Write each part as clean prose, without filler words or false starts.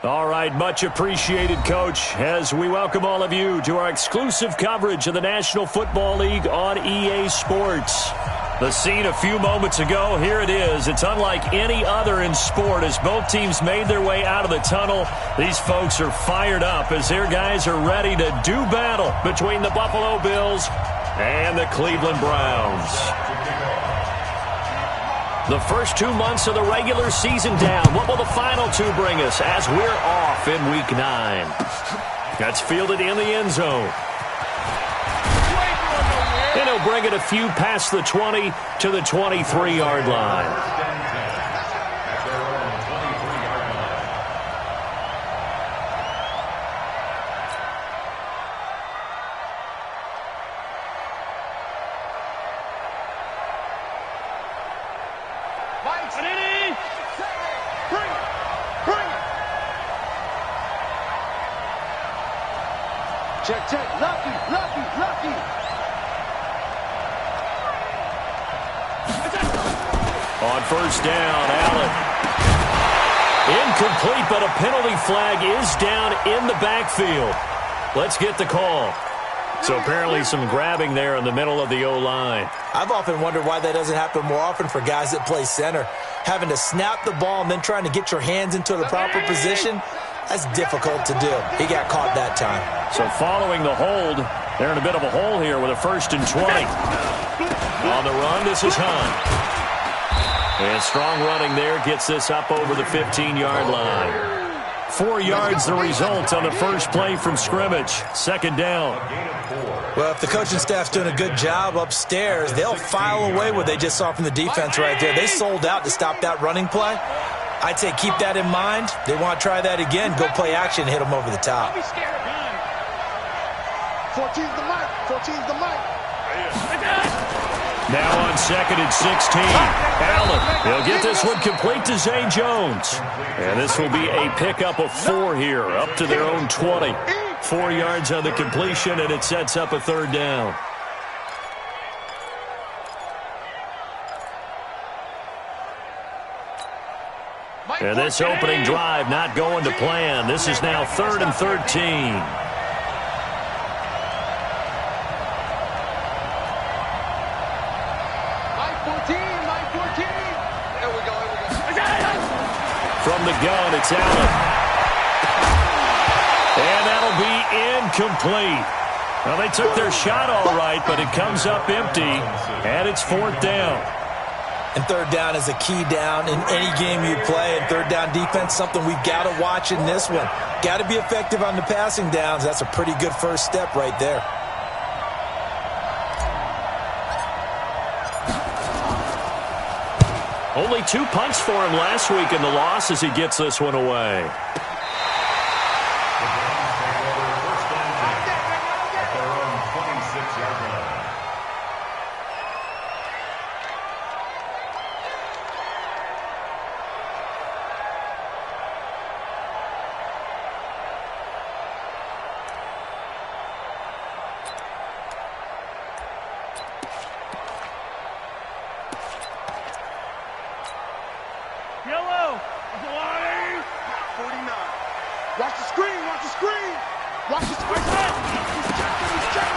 All right, much appreciated, Coach, as we welcome all of you to our exclusive coverage of the National Football League on EA Sports. The scene a few moments ago, here it is. It's unlike any other in sport as both teams made their way out of the tunnel. These folks are fired up as their guys are ready to do battle between the Buffalo Bills and the Cleveland Browns. The first 2 months of the regular season down. What will the final two bring us as we're off in Week 9? That's fielded in the end zone. And he'll bring it a few past the 20 to the 23-yard line. Check. Lucky. On first down, Allen. Incomplete, but a penalty flag is down in the backfield. Let's get the call. So apparently some grabbing there in the middle of the O-line. I've often wondered why that doesn't happen more often for guys that play center. Having to snap the ball and then trying to get your hands into the proper position, that's difficult to do. He got caught that time. So following the hold, they're in a bit of a hole here with a 1st and 20. On the run, this is Hunt. And strong running there gets this up over the 15-yard line. 4 yards the result on the first play from scrimmage. 2nd down. Well, if the coaching staff's doing a good job upstairs, they'll file away what they just saw from the defense right there. They sold out to stop that running play. I'd say keep that in mind. They want to try that again. Go play action and hit them over the top. 14's the mic. 14's the mic. Now on 2nd and 16. Allen, he'll get this one complete to Zay Jones. And this will be a pickup of 4 here, up to their own 20. 4 yards on the completion, and it sets up a 3rd down. And this opening drive not going to plan. This is now 3rd and 13. From the gun, it's Allen. And that'll be incomplete. Well, they took their shot all right, but it comes up empty, and it's 4th down. And 3rd down is a key down in any game you play. And 3rd down defense, something we've got to watch in this one. Got to be effective on the passing downs. That's a pretty good first step right there. Only 2 punts for him last week in the loss as he gets this one away.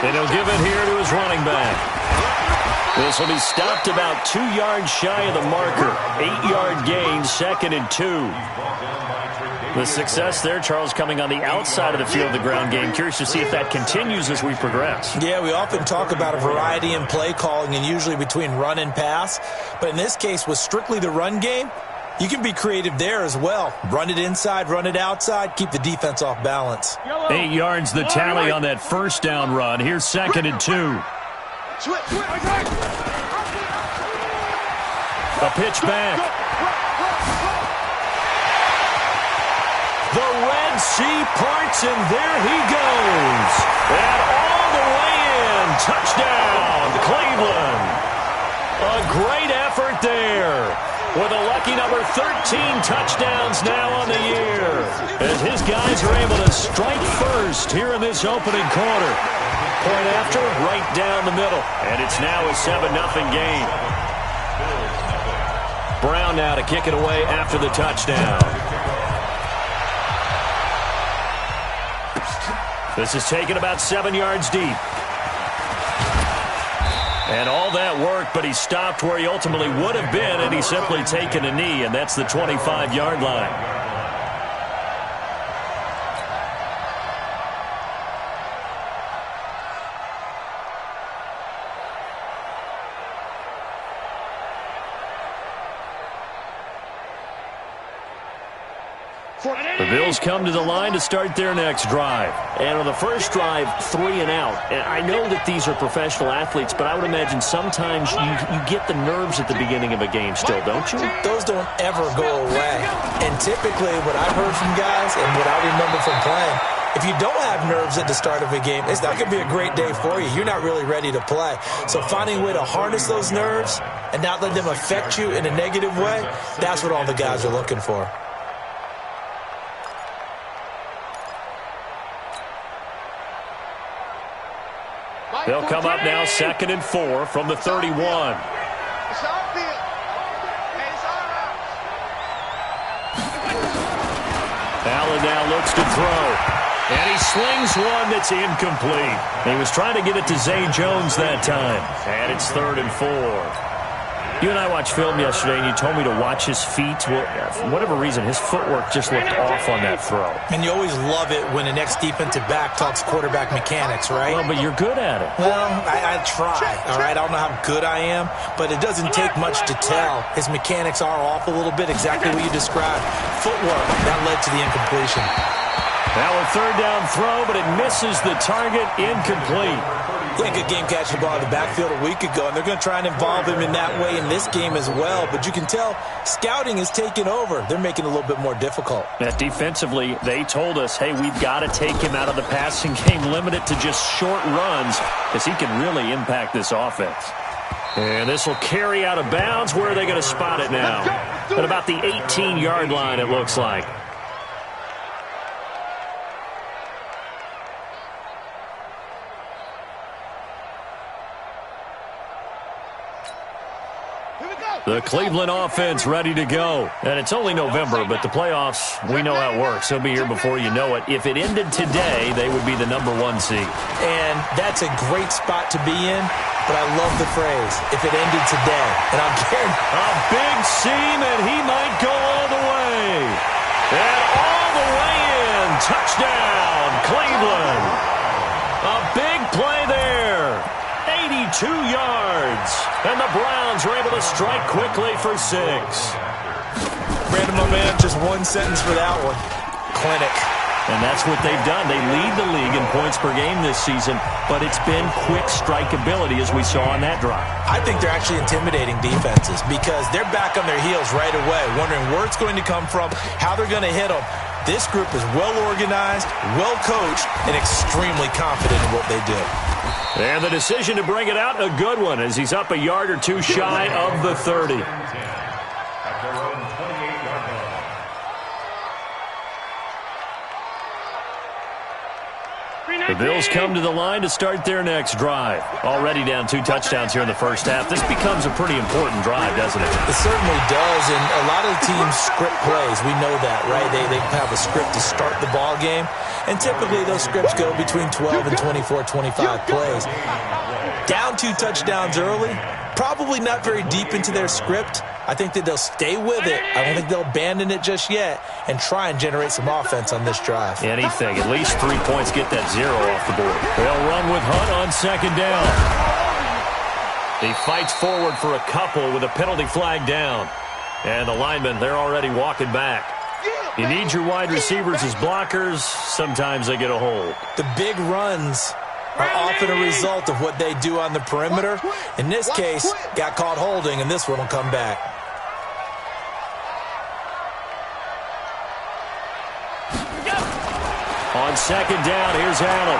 And he'll give it here to his running back. This will be stopped about 2 yards shy of the marker. 8-yard gain, 2nd and 2. The success there, Charles, coming on the outside of the field of the ground game. Curious to see if that continues as we progress. Yeah, we often talk about a variety in play calling and usually between run and pass. But in this case, with strictly the run game, you can be creative there as well. Run it inside, run it outside, keep the defense off balance. 8 yards the tally on that 1st down run. Here's 2nd and 2. A pitch back. The Red Sea parts, and there he goes. And all the way in. Touchdown, Cleveland. A great effort there. With a lucky number 13 touchdowns now on the year. As his guys are able to strike first here in this opening quarter. Point after, right down the middle. And it's now a 7-0 game. Brown now to kick it away after the touchdown. This is taken about 7 yards deep. And all that work, but he stopped where he ultimately would have been, and he's simply taken a knee, and that's the 25-yard line. The Bills come to the line to start their next drive. And on the first drive, 3 and out. And I know that these are professional athletes, but I would imagine sometimes you get the nerves at the beginning of a game still, don't you? Those don't ever go away. And typically what I've heard from guys and what I remember from playing, if you don't have nerves at the start of a game, it's not going to be a great day for you. You're not really ready to play. So finding a way to harness those nerves and not let them affect you in a negative way, that's what all the guys are looking for. They'll come up now 2nd and 4 from the 31. Allen now looks to throw. And he slings one that's incomplete. He was trying to get it to Zay Jones that time. And it's 3rd and 4. You and I watched film yesterday, and you told me to watch his feet. Well, for whatever reason, his footwork just looked off on that throw. And you always love it when the next defensive back talks quarterback mechanics, right? Well, but you're good at it. Well, I try, all right? I don't know how good I am, but it doesn't take much to tell. His mechanics are off a little bit, exactly what you described. Footwork, that led to the incompletion. Now a 3rd down throw, but it misses the target, incomplete. He had a good game catching the ball in the backfield a week ago, and they're going to try and involve him in that way in this game as well. But you can tell scouting is taking over. They're making it a little bit more difficult. Defensively, they told us, hey, we've got to take him out of the passing game, limit it to just short runs, because he can really impact this offense. And this will carry out of bounds. Where are they going to spot it now? At about the 18-yard line, it looks like. The Cleveland offense ready to go. And it's only November, but the playoffs, we know how it works. They'll be here before you know it. If it ended today, they would be the #1 seed. And that's a great spot to be in, but I love the phrase, if it ended today. And I'm guaranteed. A big seam, and he might go all the way. And all the way in. Touchdown, Cleveland. A big play there. 82 yards. And the Browns are able to strike quickly for 6. Brandon, my man, just one sentence for that one. Clinic. And that's what they've done. They lead the league in points per game this season, but it's been quick strikeability as we saw on that drive. I think they're actually intimidating defenses because they're back on their heels right away, wondering where it's going to come from, how they're going to hit them. This group is well organized, well coached, and extremely confident in what they do. And the decision to bring it out, a good one, as he's up a yard or two shy of the 30. The Bills come to the line to start their next drive. Already down 2 touchdowns here in the first half. This becomes a pretty important drive, doesn't it? It certainly does, and a lot of the teams script plays. We know that, right? They have a script to start the ball game, and typically those scripts go between 12 and 24, 25 plays. Down 2 touchdowns early, probably not very deep into their script. I think that they'll stay with it. I don't think they'll abandon it just yet and try and generate some offense on this drive. Anything. At least 3 points, get that 0 off the board. They'll run with Hunt on 2nd down. He fights forward for a couple with a penalty flag down. And the linemen, they're already walking back. You need your wide receivers as blockers. Sometimes they get a hold. The big runs are often a result of what they do on the perimeter. In this case, got caught holding, and this one will come back. On 2nd down, here's Allen.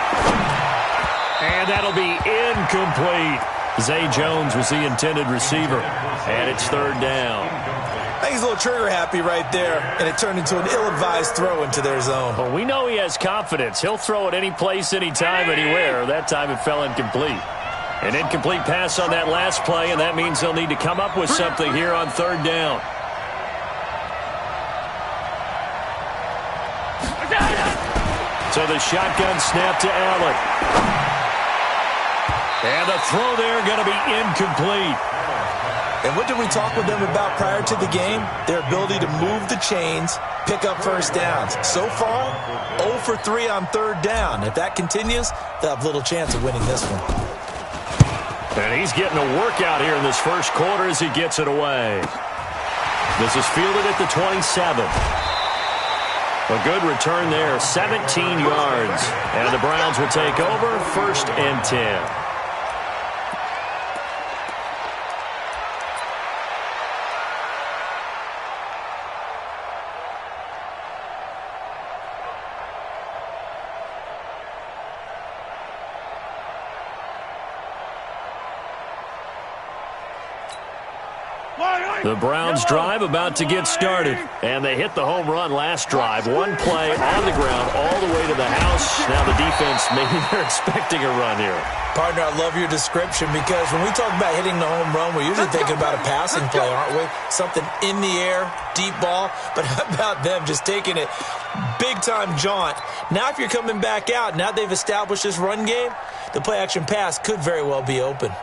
And that'll be incomplete. Zay Jones was the intended receiver. And it's 3rd down. I think he's a little trigger happy right there, and it turned into an ill-advised throw into their zone. Well, we know he has confidence. He'll throw it any place, anytime, anywhere. That time it fell incomplete. An incomplete pass on that last play, and that means they'll need to come up with something here on 3rd down. So the shotgun snap to Allen. And the throw there going to be incomplete. And what did we talk with them about prior to the game? Their ability to move the chains, pick up first downs. So far, 0 for 3 on third down. If that continues, they'll have little chance of winning this one. And he's getting a workout here in this first quarter as he gets it away. This is fielded at the 27. A good return there, 17 yards. And the Browns will take over, 1st and 10. The Browns drive about to get started. And they hit the home run last drive. One play on the ground all the way to the house. Now the defense, maybe they're expecting a run here. Partner, I love your description because when we talk about hitting the home run, we're usually thinking about a passing play, aren't we? Something in the air, deep ball. But how about them just taking it big-time jaunt? Now if you're coming back out, now they've established this run game, the play-action pass could very well be open.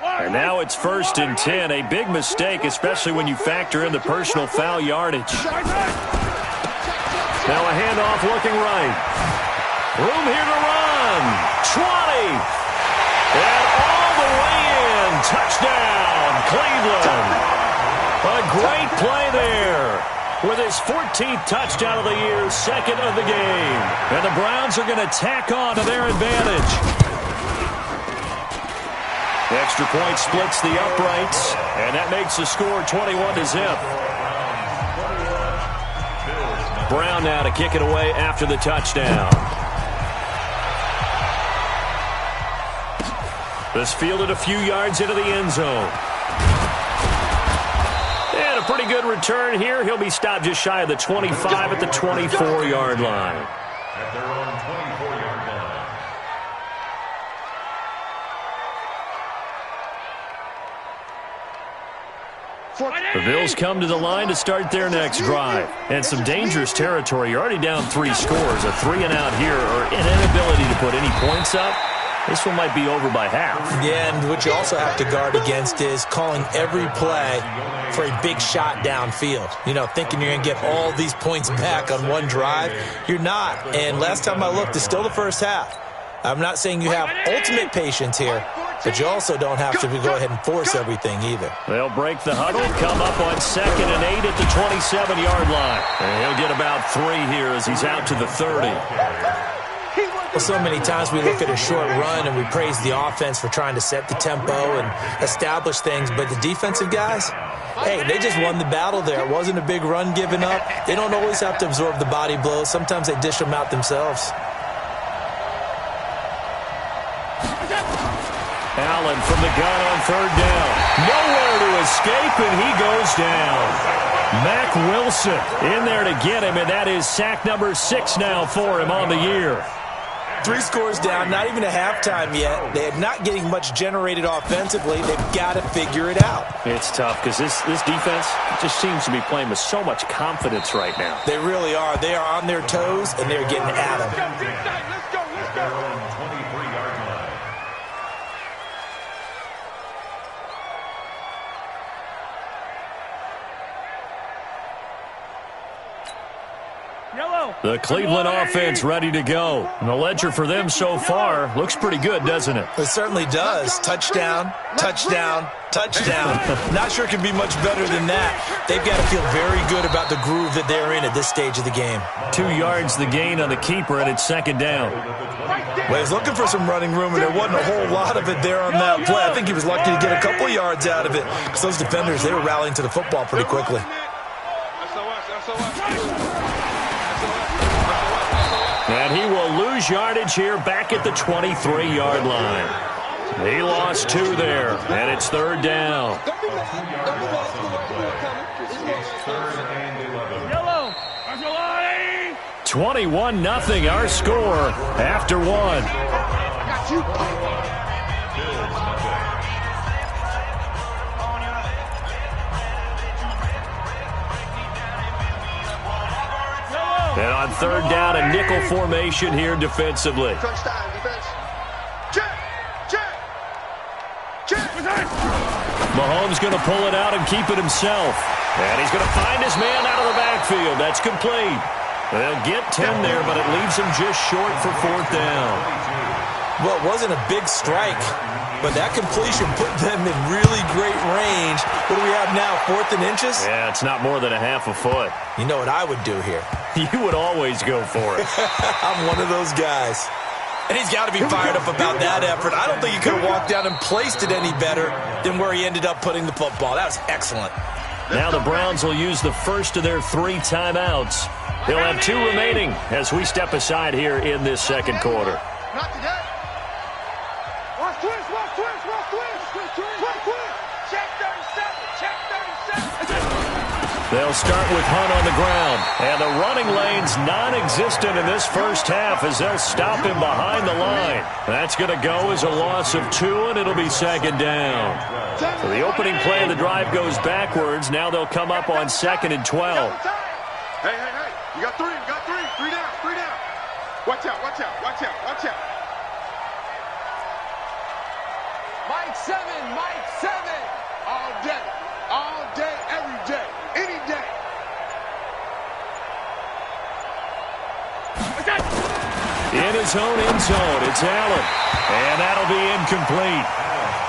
And now it's 1st and 10. A big mistake, especially when you factor in the personal foul yardage. Now a handoff looking right. Room here to run. 20. And all the way in. Touchdown, Cleveland. A great play there. With his 14th touchdown of the year, 2nd of the game. And the Browns are going to tack on to their advantage. Extra point splits the uprights, and that makes the score 21-0. Brown now to kick it away after the touchdown. This fielded a few yards into the end zone. And a pretty good return here. He'll be stopped just shy of the 25 at the 24-yard line. At their own 24-yard line. The Bills come to the line to start their next drive. And some dangerous territory. You're already down 3 scores. A 3-and-out here or an inability to put any points up. This one might be over by half. Yeah, and what you also have to guard against is calling every play for a big shot downfield. You know, thinking you're going to get all these points back on one drive. You're not. And last time I looked, it's still the first half. I'm not saying you have ultimate patience here, but you also don't have to go ahead and force everything either. They'll break the huddle, come up on 2nd and 8 at the 27-yard line. And he'll get about 3 here as he's out to the 30. Well, so many times we look at a short run and we praise the offense for trying to set the tempo and establish things, but the defensive guys, hey, they just won the battle there. It wasn't a big run given up. They don't always have to absorb the body blows. Sometimes they dish them out themselves. Allen from the gun on 3rd down. Nowhere to escape, and he goes down. Mack Wilson in there to get him, and that is sack number 6 now for him on the year. 3 scores down, not even a halftime yet. They're not getting much generated offensively. They've got to figure it out. It's tough because this defense just seems to be playing with so much confidence right now. They really are. They are on their toes, and they're getting at them. Let's go. 23-yard line. The Cleveland offense ready to go. And the ledger for them so far looks pretty good, doesn't it? It certainly does. Touchdown, touchdown, touchdown. Not sure it can be much better than that. They've got to feel very good about the groove that they're in at this stage of the game. 2 yards the gain on the keeper, and it's 2nd down. Well, he's looking for some running room, and there wasn't a whole lot of it there on that play. I think he was lucky to get a couple yards out of it because those defenders, they were rallying to the football pretty quickly. And he will lose yardage here back at the 23-yard line. He lost 2 there, and it's 3rd down. 21-0 our score after 1. And On third down, a nickel formation here defensively. Crunch time, defense. Check. Mahomes going to pull it out and keep it himself. And he's going to find his man out of the backfield. That's complete. They'll get 10 there, but it leaves him just short for fourth down. Well, it wasn't a big strike, but that completion put them in really great range. What do we have now, 4th and inches? Yeah, it's not more than a half a foot. You know what I would do here? You would always go for it. I'm one of those guys. And he's got to be fired up about that effort. I don't think he could have walked down and placed it any better than where he ended up putting the football. That was excellent. Now the Browns will use the first of their 3 timeouts. They'll have 2 remaining as we step aside here in this second quarter. Not today. Watch twist. Check 37. They'll start with Hunt on the ground. And the running lane's non-existent in this first half as they'll stop him behind the line. That's going to go as a loss of 2, and it'll be second down. So the opening play of the drive goes backwards. Now they'll come up on 2nd and 12. Hey. You got 3. 3 down. Watch out. Mike 7. All day, every day, any day. In his own end zone, it's Allen. And that'll be incomplete.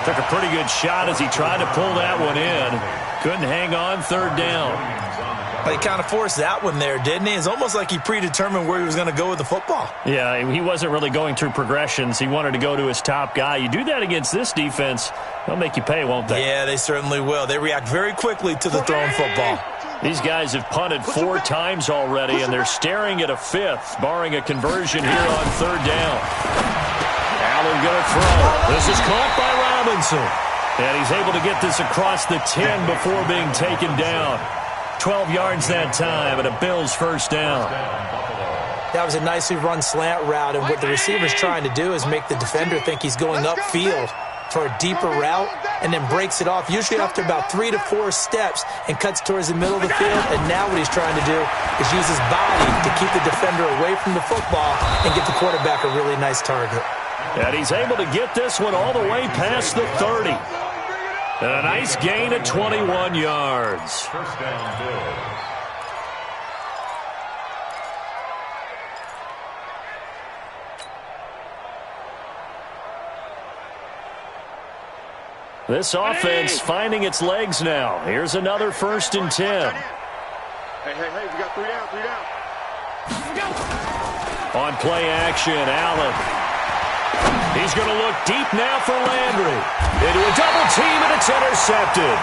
Took a pretty good shot as he tried to pull that one in. Couldn't hang on, third down. But he kind of forced that one there, didn't he? It's almost like he predetermined where he was going to go with the football. Yeah, he wasn't really going through progressions. He wanted to go to his top guy. You do that against this defense, they'll make you pay, won't they? Yeah, they certainly will. They react very quickly to the thrown football. These guys have punted 4 times already, and they're staring at a 5th, barring a conversion here on third down. Allen going to throw. This is caught by Robinson. And he's able to get this across the 10 before being taken down. 12 yards that time, and a Bills first down. That was a nicely run slant route, and what the receiver's trying to do is make the defender think he's going upfield for a deeper route, and then breaks it off, usually after about 3 to 4 steps, and cuts towards the middle of the field. And now what he's trying to do is use his body to keep the defender away from the football and get the quarterback a really nice target. And he's able to get this one all the way past the 30. And a nice gain of 21 yards. First down, Bills. This offense finding its legs now. Here's another 1st and 10. Hey, we got 3 down. On play action, Allen. He's going to look deep now for Landry. Into a double team, and it's intercepted.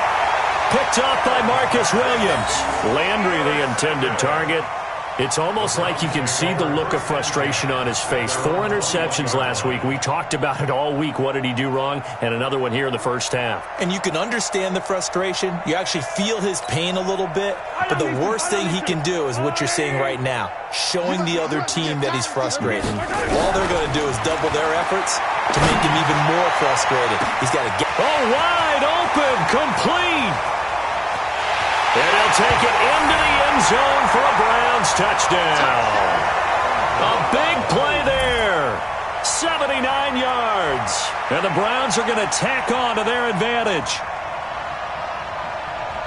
Picked up by Marcus Williams. Landry, the intended target. It's almost like you can see the look of frustration on his face. 4 interceptions last week. We talked about it all week. What did he do wrong? And another one here in the first half. And you can understand the frustration. You actually feel his pain a little bit. But the worst thing he can do is what you're seeing right now, showing the other team that he's frustrated. All they're going to do is double their efforts to make him even more frustrated. He's got to get... Oh, wide open, complete. And he'll take it into the end zone for a Browns touchdown. A big play there. 79 yards. And the Browns are going to tack on to their advantage.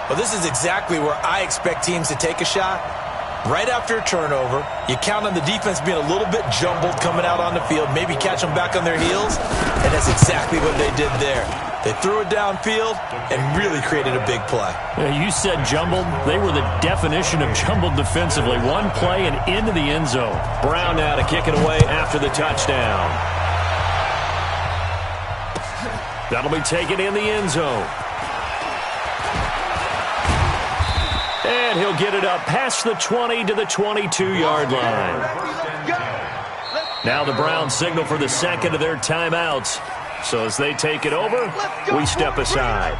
Well, this is exactly where I expect teams to take a shot. Right after a turnover, you count on the defense being a little bit jumbled coming out on the field, maybe catch them back on their heels, and that's exactly what they did there. They threw it downfield and really created a big play. You said jumbled. They were the definition of jumbled defensively. One play and into the end zone. Brown now to kick it away after the touchdown. That'll be taken in the end zone. And he'll get it up past the 20 to the 22-yard line. Now the Browns signal for the second of their timeouts. So as they take it over, we step aside.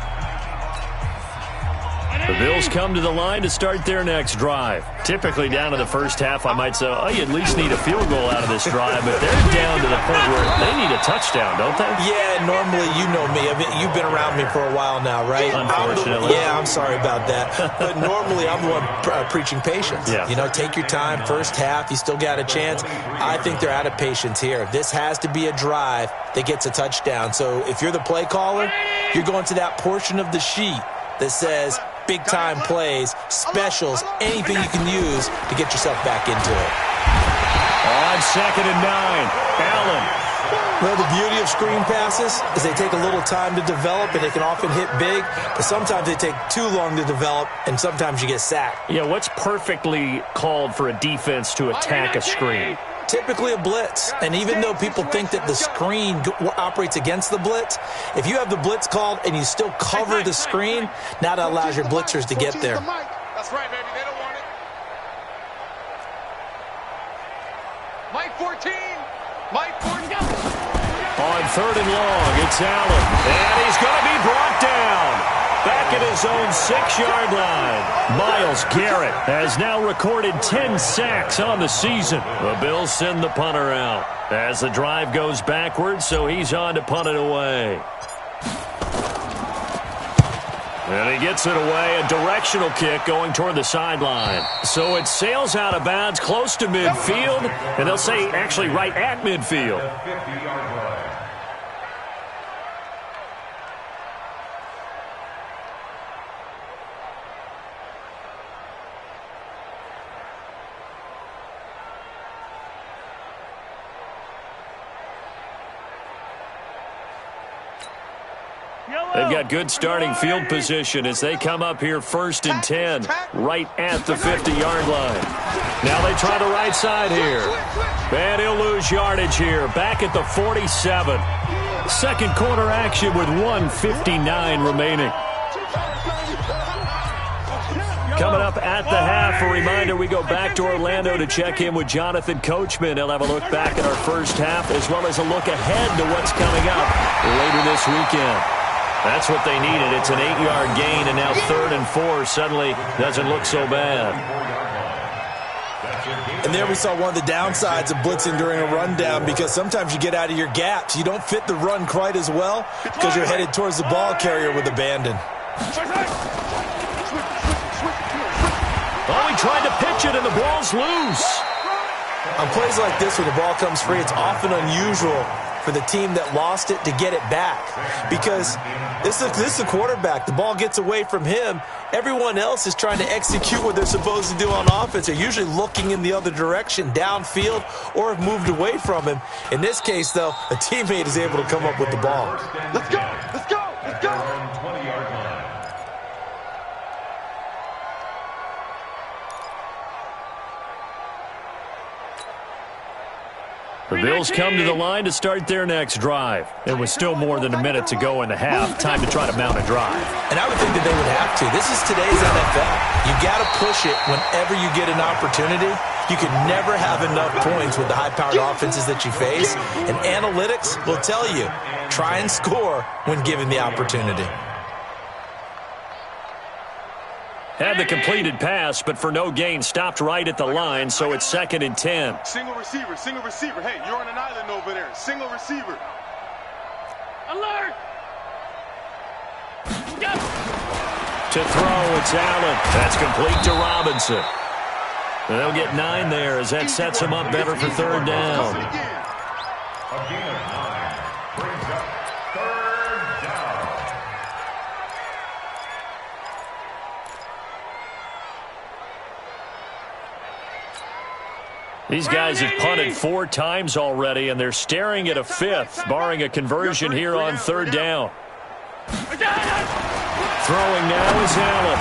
The Bills come to the line to start their next drive. Typically down to the first half, I might say, oh, you at least need a field goal out of this drive, but they're down to the point where they need a touchdown, don't they? Yeah, normally, you know me. You've been around me for a while now, right? Unfortunately. I'm sorry about that. But normally, I'm the one preaching patience. Yeah. You know, take your time. First half, you still got a chance. I think they're out of patience here. This has to be a drive that gets a touchdown. So if you're the play caller, you're going to that portion of the sheet that says big-time plays, specials, anything you can use to get yourself back into it. On 2nd and 9, Allen. Well, the beauty of screen passes is they take a little time to develop, and they can often hit big, but sometimes they take too long to develop, and sometimes you get sacked. Yeah, what's perfectly called for a defense to attack a screen? Typically a blitz, and even though people think that the screen operates against the blitz, if you have the blitz called and you still cover the screen, now that allows your blitzers to get there. That's right, baby. They don't want it. Mike 14. Mike 14. On 3rd and long, it's Allen. And he's going to be brought down. Back at his own 6-yard line. Myles Garrett has now recorded 10 sacks on the season. The Bills send the punter out as the drive goes backwards, so he's on to punt it away. And he gets it away, a directional kick going toward the sideline. So it sails out of bounds close to midfield, and they'll say actually right at midfield. They've got good starting field position as they come up here 1st and 10, right at the 50-yard line. Now they try the right side here. And he'll lose yardage here, back at the 47. Second quarter action with 1:59 remaining. Coming up at the half, a reminder, we go back to Orlando to check in with Jonathan Coachman. He'll have a look back at our first half as well as a look ahead to what's coming up later this weekend. That's what they needed. It's an 8-yard gain, and now 3rd and 4 suddenly doesn't look so bad. And there we saw one of the downsides of blitzing during a rundown, because sometimes you get out of your gaps. You don't fit the run quite as well because you're headed towards the ball carrier with abandon. Oh, he tried to pitch it, and the ball's loose. On plays like this, when the ball comes free, it's often unusual for the team that lost it to get it back, because this is the quarterback. The ball gets away from him. Everyone else is trying to execute what they're supposed to do on offense. They're usually looking in the other direction, downfield, or have moved away from him. In this case, though, a teammate is able to come up with the ball. Let's go. Let's go. Let's go. 20-yard line. The Bills come to the line to start their next drive. It was still more than a minute to go in the half. Time to try to mount a drive. And I would think that they would have to. This is today's NFL. You got to push it whenever you get an opportunity. You can never have enough points with the high-powered offenses that you face. And analytics will tell you, try and score when given the opportunity. Had the completed pass, but for no gain, stopped right at the line, so it's 2nd and 10. Single receiver, single receiver. Hey, you're on an island over there. Single receiver. Alert! To throw, it's Allen. That's complete to Robinson. And they'll get 9 there as that sets them up better for 3rd down. A gain of 9 brings up 3rd down. These guys have punted 4 times already, and they're staring at a 5th, barring a conversion here on 3rd down. Throwing now is Allen.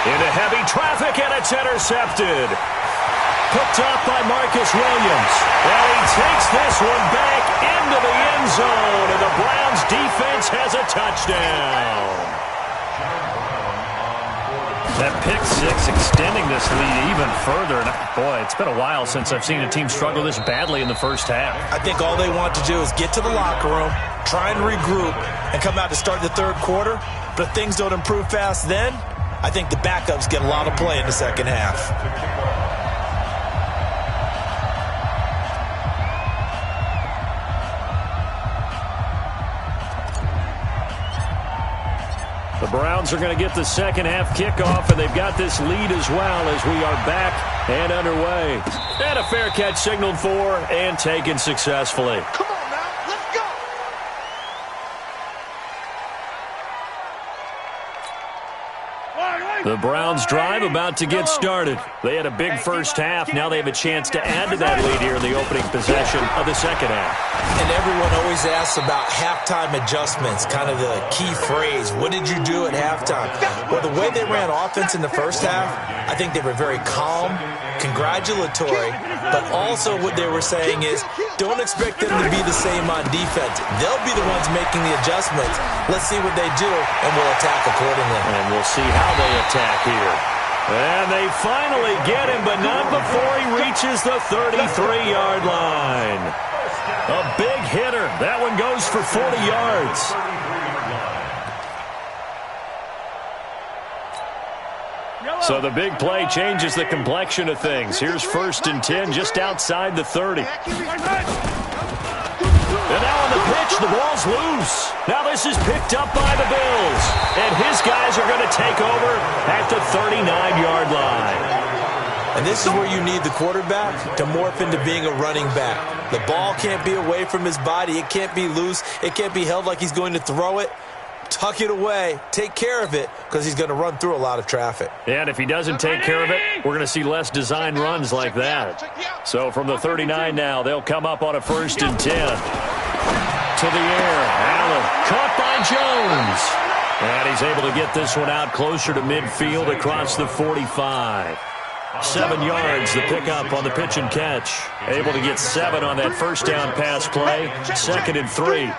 Into heavy traffic, and it's intercepted. Picked up by Marcus Williams. And he takes this one back into the end zone, and the Browns defense has a touchdown. That pick 6 extending this lead even further. And boy, it's been a while since I've seen a team struggle this badly in the first half. I think all they want to do is get to the locker room, try and regroup, and come out to start the 3rd quarter. But if things don't improve fast then, I think the backups get a lot of play in the second half. The Browns are going to get the second half kickoff, and they've got this lead as well as we are back and underway. And a fair catch signaled for and taken successfully. Come on now, let's go. The Browns drive about to get started. They had a big first half. Now they have a chance to add to that lead here in the opening possession of the second half. And everyone always asks about halftime adjustments, kind of the key phrase. What did you do at halftime? Well, the way they ran offense in the first half, I think they were very calm, congratulatory, but also what they were saying is don't expect them to be the same on defense. They'll be the ones making the adjustments. Let's see what they do, and we'll attack accordingly. And we'll see how they attack here. And they finally get him, but not before he reaches the 33-yard line. A big hitter. That one goes for 40 yards. So the big play changes the complexion of things. Here's 1st and 10 just outside the 30. And now on the pitch, the ball's loose. Now this is picked up by the Bills. And his guys are going to take over at the 39-yard line. And this is where you need the quarterback to morph into being a running back. The ball can't be away from his body. It can't be loose. It can't be held like he's going to throw it. Tuck it away. Take care of it because he's going to run through a lot of traffic. And if he doesn't take care of it, we're going to see less design runs like that. So from the 39 now, they'll come up on a 1st and 10. To the air. Allen caught by Jones. And he's able to get this one out closer to midfield across the 45. 7 yards, the pickup on the pitch and catch. Able to get 7 on that first down pass play. 2nd and 3.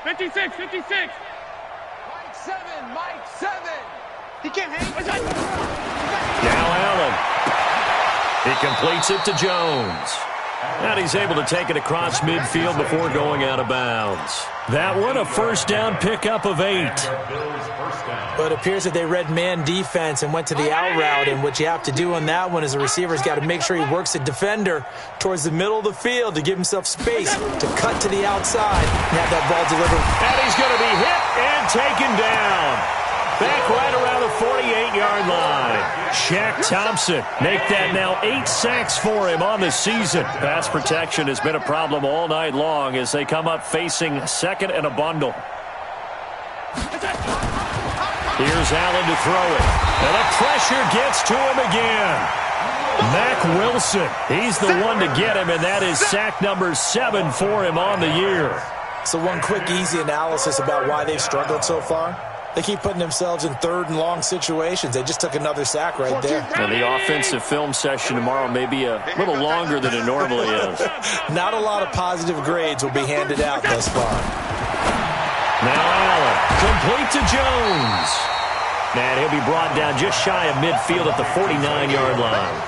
56, 56. Mike 7. He can't hang. Now Allen. He completes it to Jones. And he's able to take it across midfield before going out of bounds. That one, a first down pickup of 8. But it appears that they read man defense and went to the out route, and what you have to do on that one is the receiver's got to make sure he works the defender towards the middle of the field to give himself space to cut to the outside and have that ball delivered. And he's going to be hit and taken down. Back right around the 48-yard line. Shaq Thompson make that now 8 sacks for him on the season. Pass protection has been a problem all night long as they come up facing 2nd and a bundle. Here's Allen to throw it. And the pressure gets to him again. Mack Wilson, he's the one to get him, and that is sack number 7 for him on the year. So one quick, easy analysis about why they've struggled so far. They keep putting themselves in 3rd and long situations. They just took another sack right there. And the offensive film session tomorrow may be a little longer than it normally is. Not a lot of positive grades will be handed out thus far. Now Allen, complete to Jones. And he'll be brought down just shy of midfield at the 49-yard line.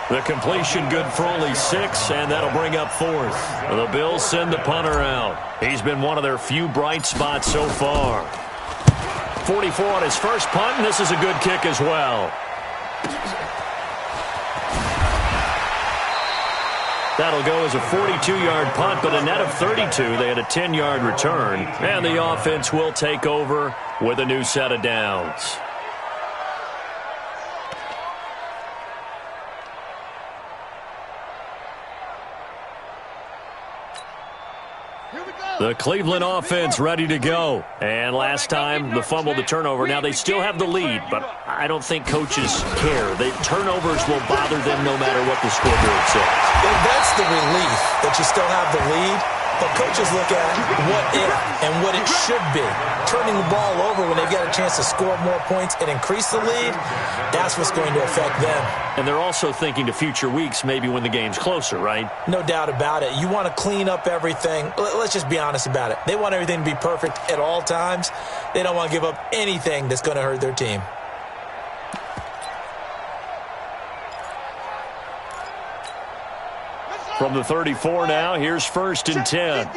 The completion good for only 6, and that'll bring up 4th. The Bills send the punter out. He's been one of their few bright spots so far. 44 on his first punt, and this is a good kick as well. That'll go as a 42-yard punt, but a net of 32. They had a 10-yard return, and the offense will take over with a new set of downs. The Cleveland offense ready to go. And last time, the fumble, the turnover. Now, they still have the lead, but I don't think coaches care. The turnovers will bother them no matter what the scoreboard says. And that's the relief that you still have the lead. But coaches look at what if and what it should be. Turning the ball over when they get a chance to score more points and increase the lead, that's what's going to affect them. And they're also thinking to future weeks, maybe when the game's closer, right? No doubt about it. You want to clean up everything. Let's just be honest about it. They want everything to be perfect at all times. They don't want to give up anything that's going to hurt their team. From the 34 now, here's 1st and 10.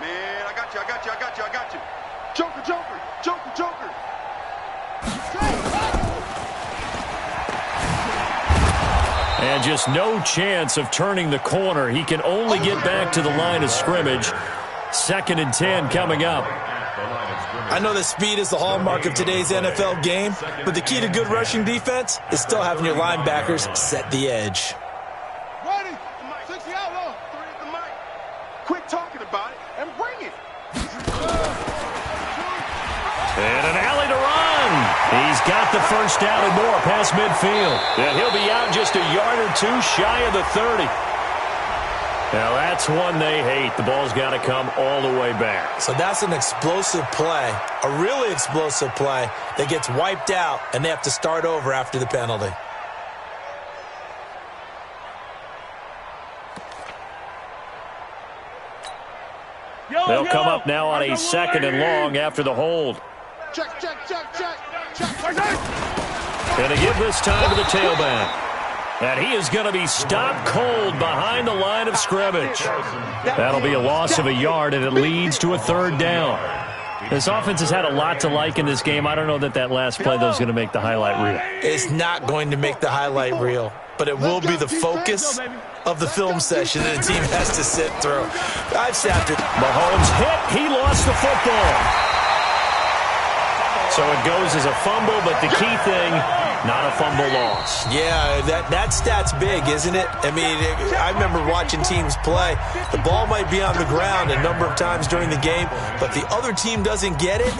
Man, I got you. I got you. Joker. And just no chance of turning the corner. He can only get back to the line of scrimmage. 2nd and 10 coming up. I know that speed is the hallmark of today's NFL game, but the key to good rushing defense is still having your linebackers set the edge. Ready? 60 outlaw. 3 at the mic. Quit talking about it and bring it. And an alley to run. He's got the first down and more past midfield. And he'll be out just a yard or two shy of the 30. Now that's one they hate. The ball's got to come all the way back. So that's an explosive play, a really explosive play that gets wiped out, and they have to start over after the penalty. They'll come up now on a 2nd and long after the hold. Check. Going to give this time to the tailback. And he is going to be stopped cold behind the line of scrimmage. That'll be a loss of a yard, and it leads to a 3rd down. This offense has had a lot to like in this game. I don't know that last play, though, is going to make the highlight reel. It's not going to make the highlight reel, but it will be the focus of the film session that the team has to sit through. I've sapped it. Mahomes hit. He lost the football. So it goes as a fumble, but the key thing, not a fumble loss. Yeah, that stat's big, isn't it? I mean, I remember watching teams play. The ball might be on the ground a number of times during the game, but the other team doesn't get it.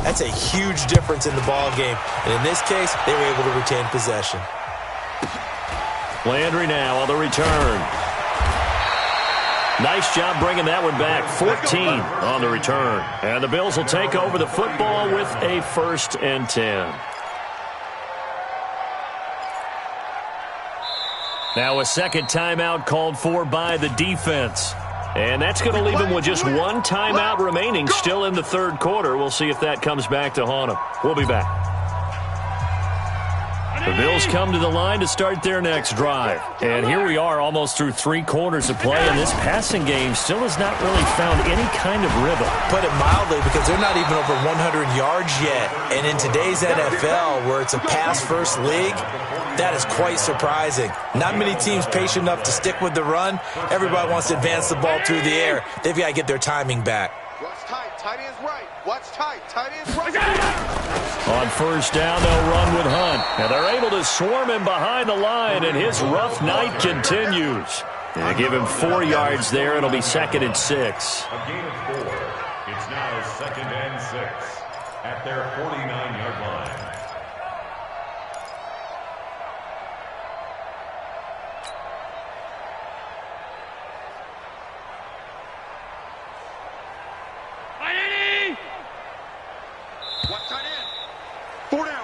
That's a huge difference in the ball game. And in this case, they were able to retain possession. Landry now on the return. Nice job bringing that one back. 14 on the return. And the Bills will take over the football with a 1st and 10. Now a 2nd timeout called for by the defense. And that's going to leave him with just 1 timeout remaining still in the 3rd quarter. We'll see if that comes back to haunt him. We'll be back. The Bills come to the line to start their next drive. And here we are almost through 3 quarters of play, and this passing game still has not really found any kind of rhythm. Put it mildly, because they're not even over 100 yards yet. And in today's NFL, where it's a pass-first league, that is quite surprising. Not many teams patient enough to stick with the run. Everybody wants to advance the ball through the air. They've got to get their timing back. Watch tight. Tight end's right. Watch tight. Tight end's right. On 1st down, they'll run with Hunt. And they're able to swarm him behind the line, and his rough night continues. They give him 4 yards there. It'll be 2nd and 6. A gain of 4. It's now 2nd and 6 at their 49-yard line. Watch tight end. 4 down.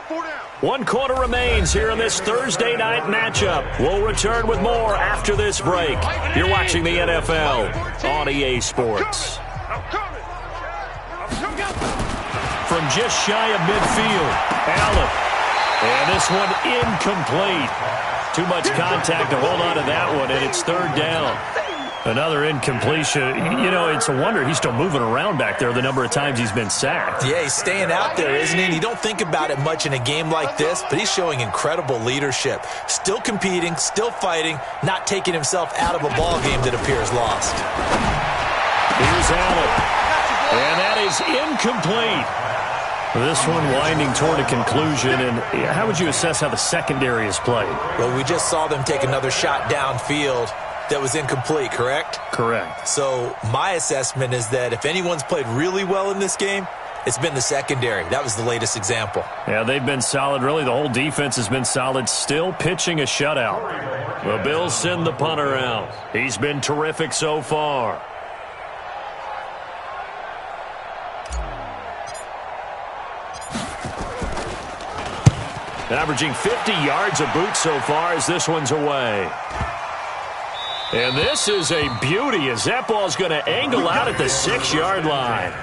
1 quarter remains here in this Thursday night matchup. We'll return with more after this break. You're watching the NFL on EA Sports. From just shy of midfield, Allen. And this one incomplete. Too much contact to hold on to that one, and it's 3rd down. Another incompletion. You know, it's a wonder he's still moving around back there the number of times he's been sacked. Yeah, he's staying out there, isn't he? And you don't think about it much in a game like this, but he's showing incredible leadership. Still competing, still fighting, not taking himself out of a ball game that appears lost. Here's Allen. And that is incomplete. This one winding toward a conclusion. And how would you assess how the secondary has played? Well, we just saw them take another shot downfield that was incomplete, correct? Correct. So my assessment is that if anyone's played really well in this game, it's been the secondary. That was the latest example. Yeah, they've been solid. Really, the whole defense has been solid. Still pitching a shutout. The Bills send the punter out. He's been terrific so far. Averaging 50 yards a boot so far as this one's away. And this is a beauty as that ball's going to angle out at the 6-yard line.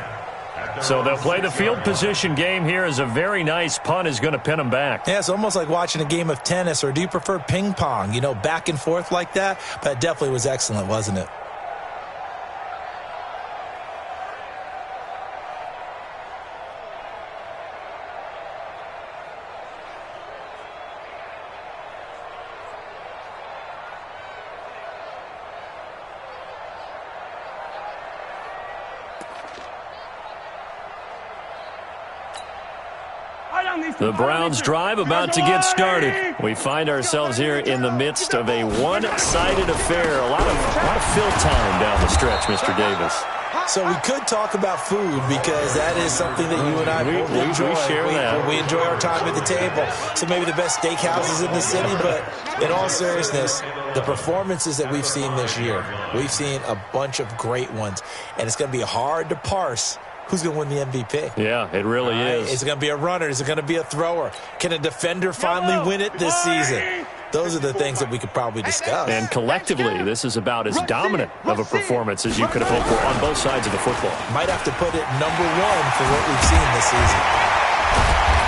So they'll play the field position game here as a very nice punt is going to pin them back. Yeah, it's almost like watching a game of tennis, or do you prefer ping pong? You know, back and forth like that? But it definitely was excellent, wasn't it? The Browns drive about to get started. We find ourselves here in the midst of a one-sided affair. A lot of fill time down the stretch, Mr. Davis. So we could talk about food because that is something that you and I both enjoy. We share that. We enjoy our time at the table. So maybe the best steakhouses in the city, but in all seriousness, the performances that we've seen this year, we've seen a bunch of great ones, and it's going to be hard to parse who's going to win the MVP. Yeah, it really is. Is it going to be a runner? Is it going to be a thrower? Can a defender finally win it this season? Those are the things that we could probably discuss. And collectively, this is about as dominant of a performance as you could have hoped for on both sides of the football. Might have to put it #1 for what we've seen this season.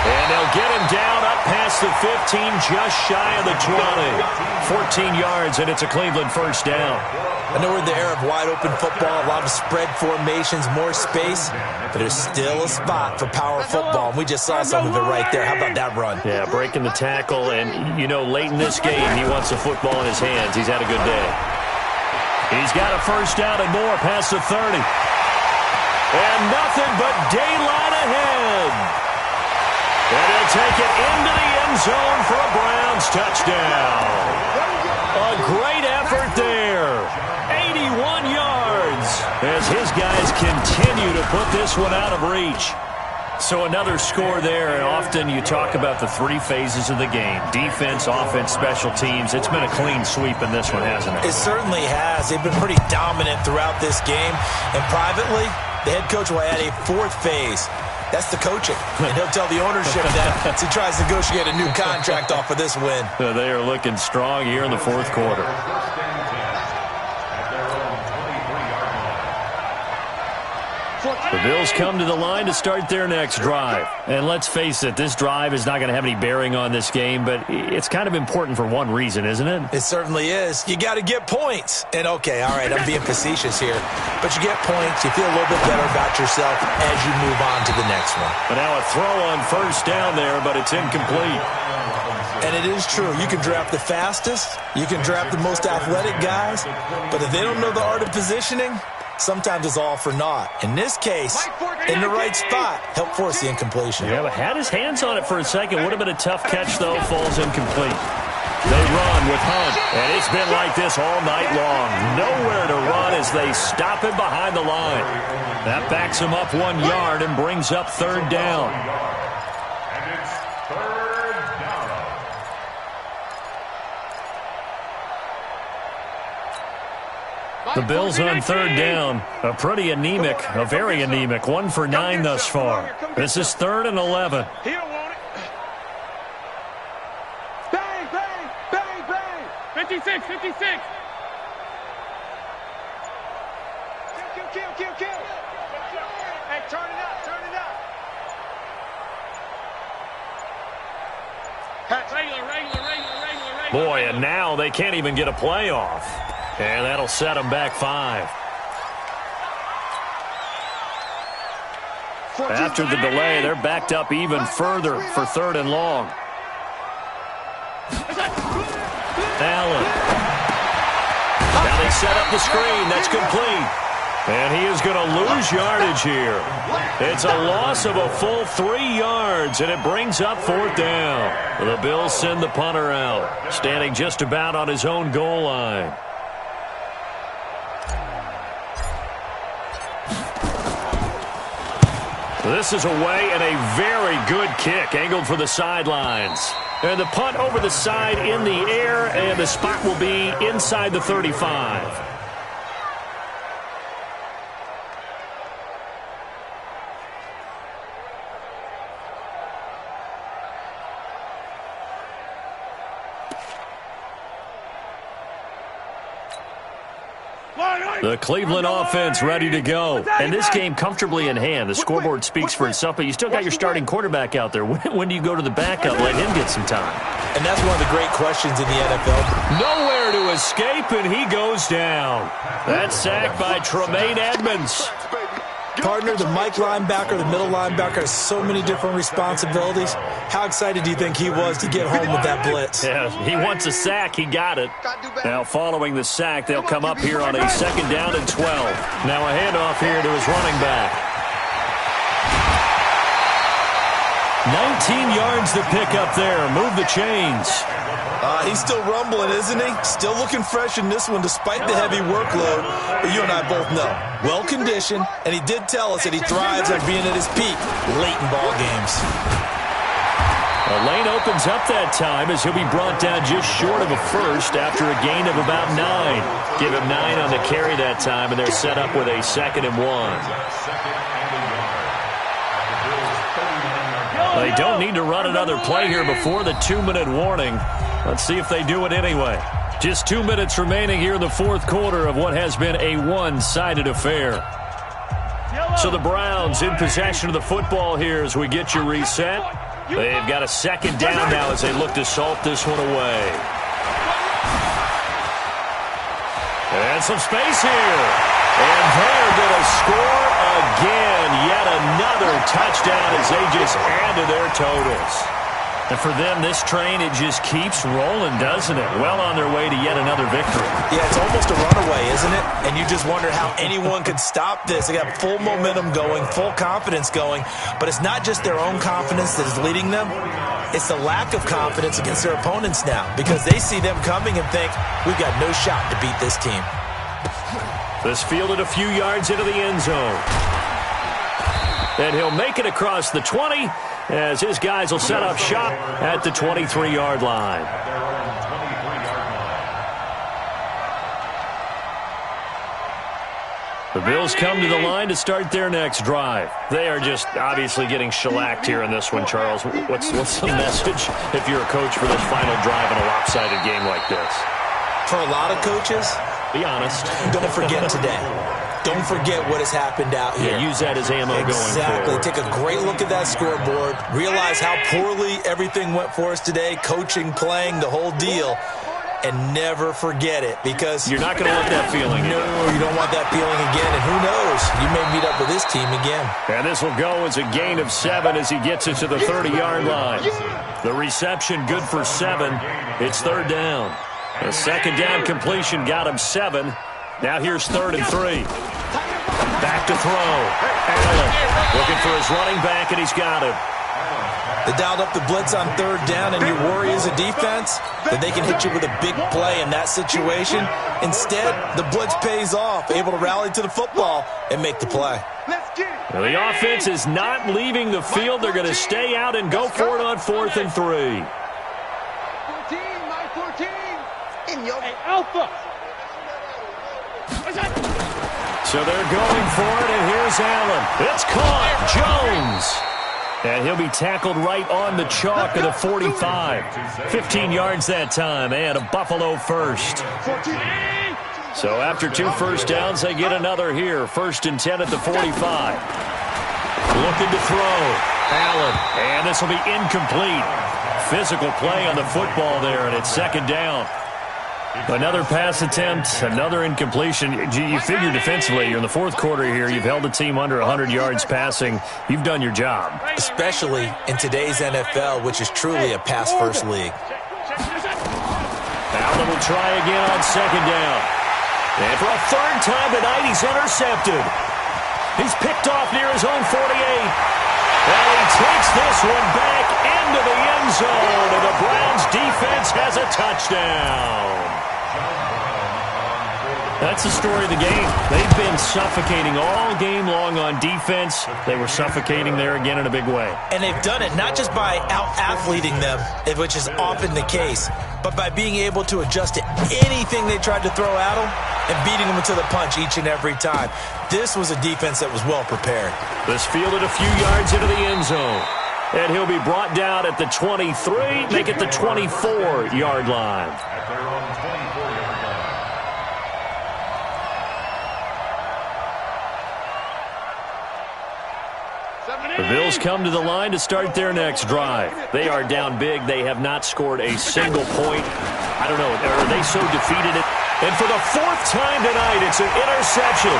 And they'll get him down up past the 15, just shy of the 20. 14 yards, and it's a Cleveland first down. I know we're in the era of wide-open football, a lot of spread formations, more space, but there's still a spot for power football, and we just saw some of it right there. How about that run? Yeah, breaking the tackle, and, you know, late in this game, he wants the football in his hands. He's had a good day. He's got a first down and more past the 30. And nothing but daylight ahead. And he'll take it into the end zone for a Browns touchdown. A great effort there. 81 yards as his guys continue to put this one out of reach. So another score there, and often you talk about the three phases of the game. Defense, offense, special teams. It's been a clean sweep in this one, hasn't it? It certainly has. They've been pretty dominant throughout this game. And privately, the head coach will add a fourth phase. That's the coaching. And he'll tell the ownership that as he tries to negotiate a new contract off of this win. They are looking strong here in the fourth quarter. The Bills come to the line to start their next drive. And let's face it, this drive is not going to have any bearing on this game, but it's kind of important for one reason, isn't it? It certainly is. You got to get points. And, okay, all right, I'm being facetious here. But you get points, you feel a little bit better about yourself as you move on to the next one. But now a throw on first down there, but it's incomplete. And it is true. You can draft the fastest. You can draft the most athletic guys. But if they don't know the art of positioning, sometimes it's all for naught. In this case, in the right spot, help force the incompletion. Yeah, but had his hands on it for a second. Would have been a tough catch, though. Falls incomplete. They run with Hunt, and it's been like this all night long. Nowhere to run as they stop him behind the line. That backs him up 1 yard and brings up third down. And it's third down. The Bills on third down. A very anemic 1 for 9 thus far. This is 3rd and 11. He don't want it. Bang, bang, bang, bang. 56, 56. Kill. Hey, turn it up. Regular. Boy, and now they can't even get a play off. And that'll set them back 5. After the delay, they're backed up even further for 3rd and long. Allen. Now they set up the screen. That's complete. And he is going to lose yardage here. It's a loss of a full 3 yards, and it brings up 4th down. The Bills send the punter out, standing just about on his own goal line. This is away and a very good kick, angled for the sidelines. And the punt over the side in the air, and the spot will be inside the 35. The Cleveland offense ready to go. And this game comfortably in hand. The scoreboard speaks for itself, but you still got your starting quarterback out there. When do you go to the backup? Let him get some time. And that's one of the great questions in the NFL. Nowhere to escape, and he goes down. That's sacked by Tremaine Edmonds. Partner, the Mike linebacker, the middle linebacker has so many different responsibilities. How excited do you think he was to get home with that blitz? Yeah, he wants a sack. He got it. Now, following the sack, they'll come up here on a 2nd down and 12. Now a handoff here to his running back. 19 yards to pick up there. Move the chains. He's still rumbling, isn't he? Still looking fresh in this one despite the heavy workload. But you and I both know, well-conditioned, and he did tell us that he thrives on being at his peak late in ball games. A lane opens up that time as he'll be brought down just short of a first after a gain of about 9. Give him 9 on the carry that time, and they're set up with a 2nd and 1. They don't need to run another play here before the 2-minute warning. Let's see if they do it anyway. Just 2 minutes remaining here in the fourth quarter of what has been a one-sided affair. So the Browns in possession of the football here as we get you reset. They've got a 2nd down now as they look to salt this one away. And some space here. And they're going to score again. Yet another touchdown as they just add to their totals. And for them, this train, it just keeps rolling, doesn't it? Well on their way to yet another victory. Yeah, it's almost a runaway, isn't it? And you just wonder how anyone could stop this. They got full momentum going, full confidence going. But it's not just their own confidence that is leading them. It's the lack of confidence against their opponents now because they see them coming and think, we've got no shot to beat this team. This fielded a few yards into the end zone. And he'll make it across the 20 as his guys will set up shop at the 23-yard line. The Bills come to the line to start their next drive. They are just obviously getting shellacked here in this one, Charles. What's the message if you're a coach for this final drive in a lopsided game like this? For a lot of coaches, be honest, don't forget today. Don't forget what has happened out here. Yeah, use that as ammo going forward. Exactly. Take a great look at that scoreboard. Realize how poorly everything went for us today. Coaching, playing, the whole deal. And never forget it because you're not going to let that feeling again. No, you don't want that feeling again. And who knows? You may meet up with this team again. And this will go as a gain of 7 as he gets it to the 30-yard line. The reception good for 7. It's 3rd down. The 2nd down completion got him 7. Now here's 3rd and 3. Back to throw. Allen looking for his running back, and he's got him. They dialed up the blitz on 3rd down, and your worry as a defense that they can hit you with a big play in that situation. Instead, the blitz pays off, able to rally to the football and make the play. Now, the offense is not leaving the field. They're going to stay out and go for it on 4th and 3. 14, my 14. Hey, Alpha. So they're going for it, and here's Allen. It's caught. Jones. And he'll be tackled right on the chalk of the 45. 15 yards that time, and a Buffalo first. So after 2 first downs, they get another here. 1st and 10 at the 45. Looking to throw. Allen. And this will be incomplete. Physical play on the football there, and it's 2nd down. Another pass attempt, another incompletion. You figure defensively, you're in the 4th quarter here. You've held the team under 100 yards passing. You've done your job. Especially in today's NFL, which is truly a pass-first league. Allen will try again on 2nd down. And for a 3rd time tonight, he's intercepted. He's picked off near his own 48. And he takes this one back into the end zone. And the Browns defense has a touchdown. That's the story of the game. They've been suffocating all game long on defense. They were suffocating there again in a big way. And they've done it not just by out-athleting them, which is often the case, but by being able to adjust to anything they tried to throw at them and beating them to the punch each and every time. This was a defense that was well prepared. This fielded a few yards into the end zone. And he'll be brought down at the 23, make it the 24-yard line. The Bills come to the line to start their next drive. They are down big. They have not scored a single point. I don't know, are they so defeated? And for the 4th time tonight, it's an interception.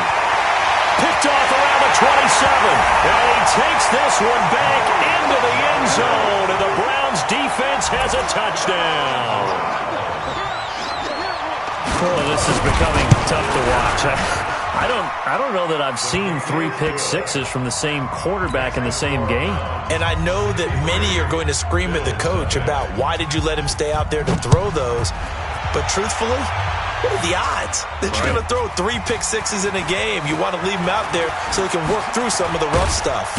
Picked off around the 27. And he takes this one back into the end zone. And the Browns defense has a touchdown. Oh, this is becoming tough to watch. I don't know that I've seen 3 pick sixes from the same quarterback in the same game. And I know that many are going to scream at the coach about why did you let him stay out there to throw those. But truthfully, what are the odds that you're going to throw 3 pick sixes in a game? You want to leave him out there so he can work through some of the rough stuff.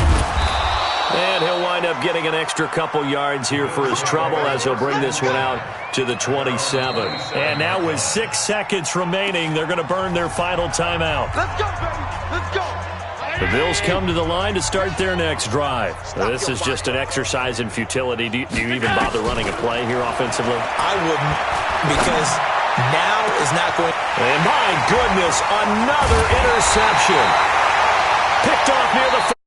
And he'll wind up getting an extra couple yards here for his trouble as he'll bring this one out to the 27. And now with 6 seconds remaining, they're going to burn their final timeout. Let's go, baby. Let's go. The Bills come to the line to start their next drive. Now, this is just an exercise in futility. Do you even bother running a play here offensively? I wouldn't, because now is not going. And my goodness, another interception. Picked off near the